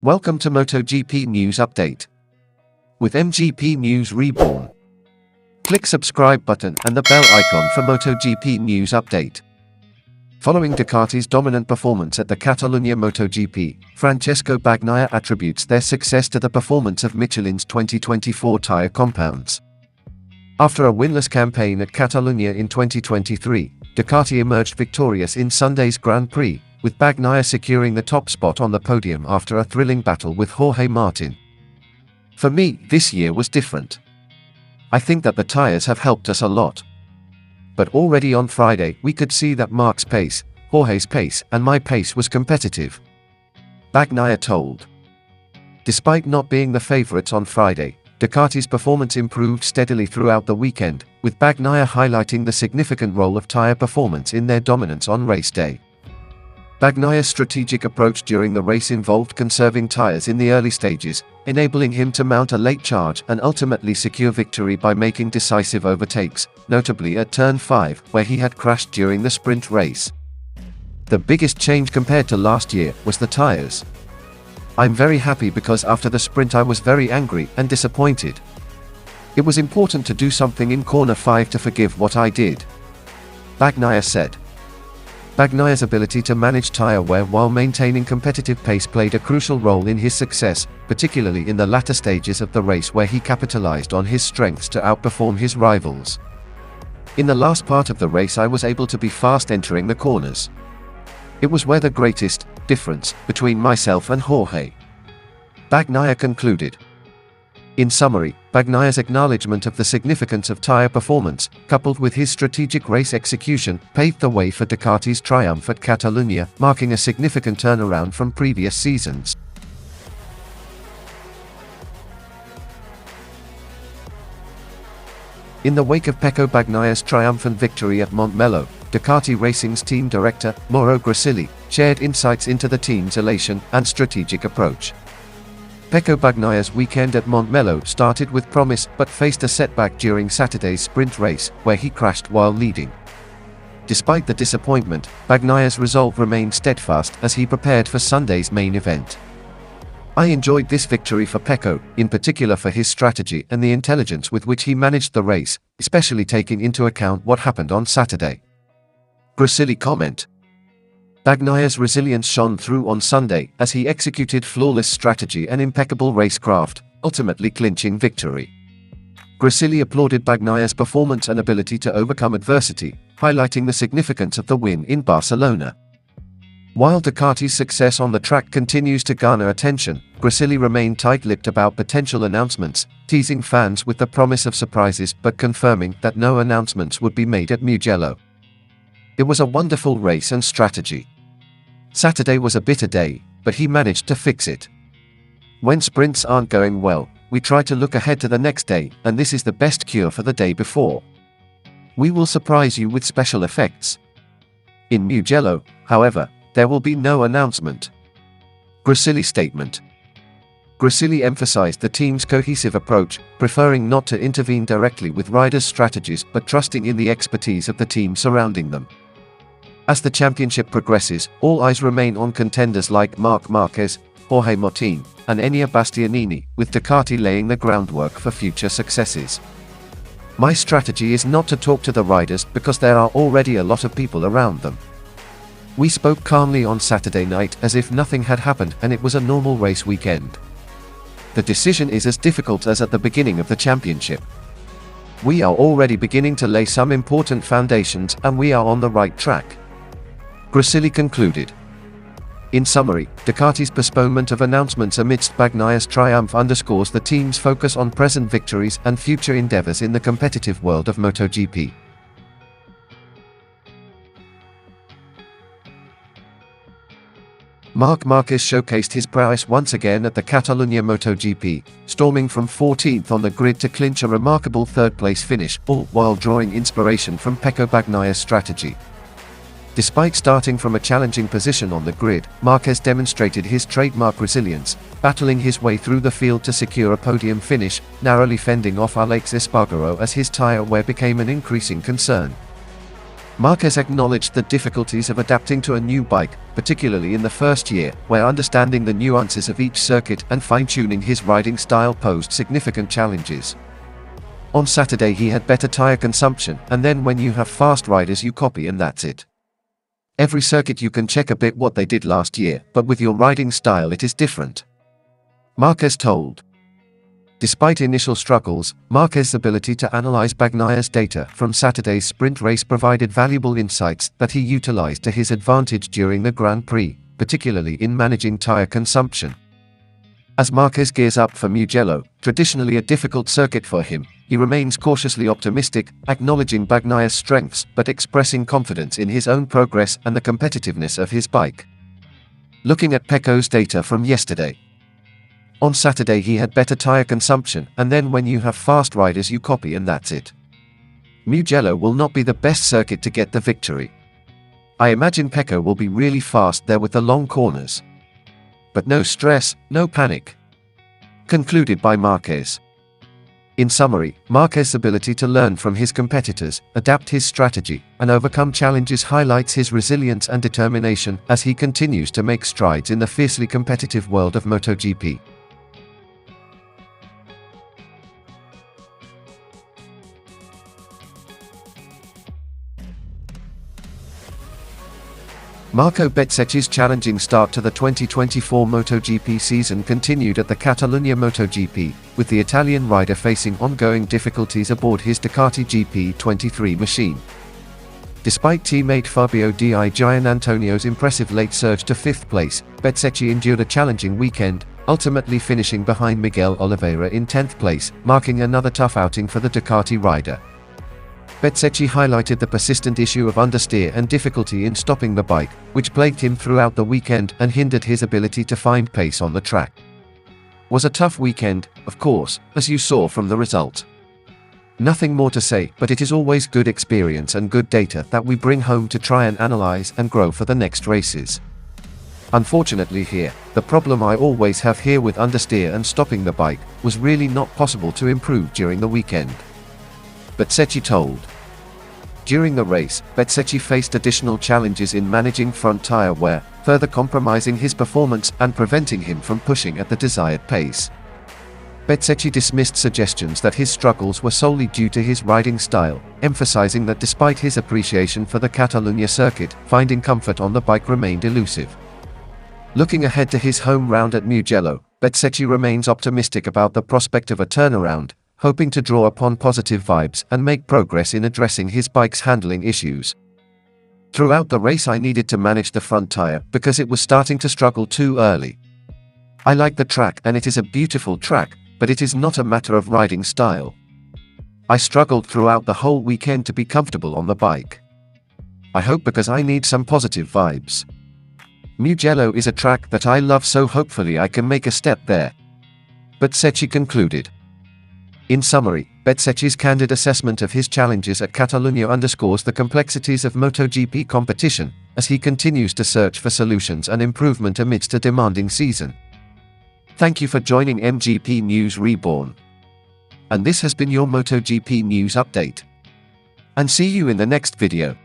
Welcome to MotoGP News Update. With MGP News Reborn. Click subscribe button and the bell icon for MotoGP News Update. Following Ducati's dominant performance at the Catalunya MotoGP, Francesco Bagnaia attributes their success to the performance of Michelin's 2024 tyre compounds. After a winless campaign at Catalunya in 2023, Ducati emerged victorious in Sunday's Grand Prix, with Bagnaia securing the top spot on the podium after a thrilling battle with Jorge Martin. For me, this year was different. I think that the tyres have helped us a lot. But already on Friday, we could see that Marc's pace, Jorge's pace, and my pace was competitive. Bagnaia told. Despite not being the favourites on Friday, Ducati's performance improved steadily throughout the weekend, with Bagnaia highlighting the significant role of tyre performance in their dominance on race day. Bagnaia's strategic approach during the race involved conserving tyres in the early stages, enabling him to mount a late charge and ultimately secure victory by making decisive overtakes, notably at Turn 5, where he had crashed during the sprint race. The biggest change compared to last year was the tyres. I'm very happy because after the sprint I was very angry and disappointed. It was important to do something in corner 5 to forgive what I did. Bagnaia said. Bagnaia's ability to manage tyre wear while maintaining competitive pace played a crucial role in his success, particularly in the latter stages of the race where he capitalized on his strengths to outperform his rivals. In the last part of the race I was able to be fast entering the corners. It was where the greatest difference between myself and Jorge. Bagnaia concluded. In summary, Bagnaia's acknowledgement of the significance of tyre performance, coupled with his strategic race execution, paved the way for Ducati's triumph at Catalunya, marking a significant turnaround from previous seasons. In the wake of Pecco Bagnaia's triumphant victory at Montmeló, Ducati Racing's team director, Mauro Grassilli, shared insights into the team's elation and strategic approach. Pecco Bagnaia's weekend at Montmeló started with promise but faced a setback during Saturday's sprint race, where he crashed while leading. Despite the disappointment, Bagnaia's resolve remained steadfast as he prepared for Sunday's main event. I enjoyed this victory for Pecco, in particular for his strategy and the intelligence with which he managed the race, especially taking into account what happened on Saturday. Grassilli comment. Bagnaia's resilience shone through on Sunday as he executed flawless strategy and impeccable racecraft, ultimately clinching victory. Grassilli applauded Bagnaia's performance and ability to overcome adversity, highlighting the significance of the win in Barcelona. While Ducati's success on the track continues to garner attention, Grassilli remained tight-lipped about potential announcements, teasing fans with the promise of surprises but confirming that no announcements would be made at Mugello. It was a wonderful race and strategy. Saturday was a bitter day, but he managed to fix it. When sprints aren't going well, we try to look ahead to the next day, and this is the best cure for the day before. We will surprise you with special effects. In Mugello, however, there will be no announcement. Grassilli statement. Grassilli emphasized the team's cohesive approach, preferring not to intervene directly with riders' strategies but trusting in the expertise of the team surrounding them. As the championship progresses, all eyes remain on contenders like Marc Marquez, Jorge Martin, and Enea Bastianini, with Ducati laying the groundwork for future successes. My strategy is not to talk to the riders because there are already a lot of people around them. We spoke calmly on Saturday night as if nothing had happened and it was a normal race weekend. The decision is as difficult as at the beginning of the championship. We are already beginning to lay some important foundations and we are on the right track. Grassilli concluded. In summary, Ducati's postponement of announcements amidst Bagnaia's triumph underscores the team's focus on present victories and future endeavors in the competitive world of MotoGP. Marc Marquez showcased his prowess once again at the Catalunya MotoGP, storming from 14th on the grid to clinch a remarkable third-place finish, all while drawing inspiration from Pecco Bagnaia's strategy. Despite starting from a challenging position on the grid, Marquez demonstrated his trademark resilience, battling his way through the field to secure a podium finish, narrowly fending off Alex Espargaro as his tyre wear became an increasing concern. Marquez acknowledged the difficulties of adapting to a new bike, particularly in the first year, where understanding the nuances of each circuit and fine-tuning his riding style posed significant challenges. On Saturday he had better tire consumption, and then when you have fast riders you copy and that's it. Every circuit you can check a bit what they did last year, but with your riding style it is different, Marquez told. Despite initial struggles, Marquez's ability to analyze Bagnaia's data from Saturday's sprint race provided valuable insights that he utilized to his advantage during the Grand Prix, particularly in managing tire consumption. As Marquez gears up for Mugello, traditionally a difficult circuit for him, he remains cautiously optimistic, acknowledging Bagnaia's strengths but expressing confidence in his own progress and the competitiveness of his bike. Looking at Pecco's data from yesterday. On Saturday he had better tire consumption, and then when you have fast riders you copy and that's it. Mugello will not be the best circuit to get the victory. I imagine Pecco will be really fast there with the long corners. But no stress, no panic. Concluded by Marquez. In summary, Marquez's ability to learn from his competitors, adapt his strategy, and overcome challenges highlights his resilience and determination as he continues to make strides in the fiercely competitive world of MotoGP. Marco Bezzecchi's challenging start to the 2024 MotoGP season continued at the Catalunya MotoGP, with the Italian rider facing ongoing difficulties aboard his Ducati GP23 machine. Despite teammate Fabio Di Gianantonio's impressive late surge to 5th place, Bezzecchi endured a challenging weekend, ultimately finishing behind Miguel Oliveira in 10th place, marking another tough outing for the Ducati rider. Bezzecchi highlighted the persistent issue of understeer and difficulty in stopping the bike, which plagued him throughout the weekend and hindered his ability to find pace on the track. Was a tough weekend, of course, as you saw from the result. Nothing more to say, but it is always good experience and good data that we bring home to try and analyze and grow for the next races. Unfortunately here, the problem I always have here with understeer and stopping the bike was really not possible to improve during the weekend, Bezzecchi told. During the race, Bezzecchi faced additional challenges in managing front tire wear, further compromising his performance and preventing him from pushing at the desired pace. Bezzecchi dismissed suggestions that his struggles were solely due to his riding style, emphasizing that despite his appreciation for the Catalunya circuit, finding comfort on the bike remained elusive. Looking ahead to his home round at Mugello, Bezzecchi remains optimistic about the prospect of a turnaround, hoping to draw upon positive vibes and make progress in addressing his bike's handling issues. Throughout the race I needed to manage the front tire because it was starting to struggle too early. I like the track and it is a beautiful track, but it is not a matter of riding style. I struggled throughout the whole weekend to be comfortable on the bike. I hope because I need some positive vibes. Mugello is a track that I love, so hopefully I can make a step there, Bezzecchi concluded. In summary, Bezzecchi's candid assessment of his challenges at Catalunya underscores the complexities of MotoGP competition, as he continues to search for solutions and improvement amidst a demanding season. Thank you for joining MGP News Reborn. And this has been your MotoGP News Update. And see you in the next video.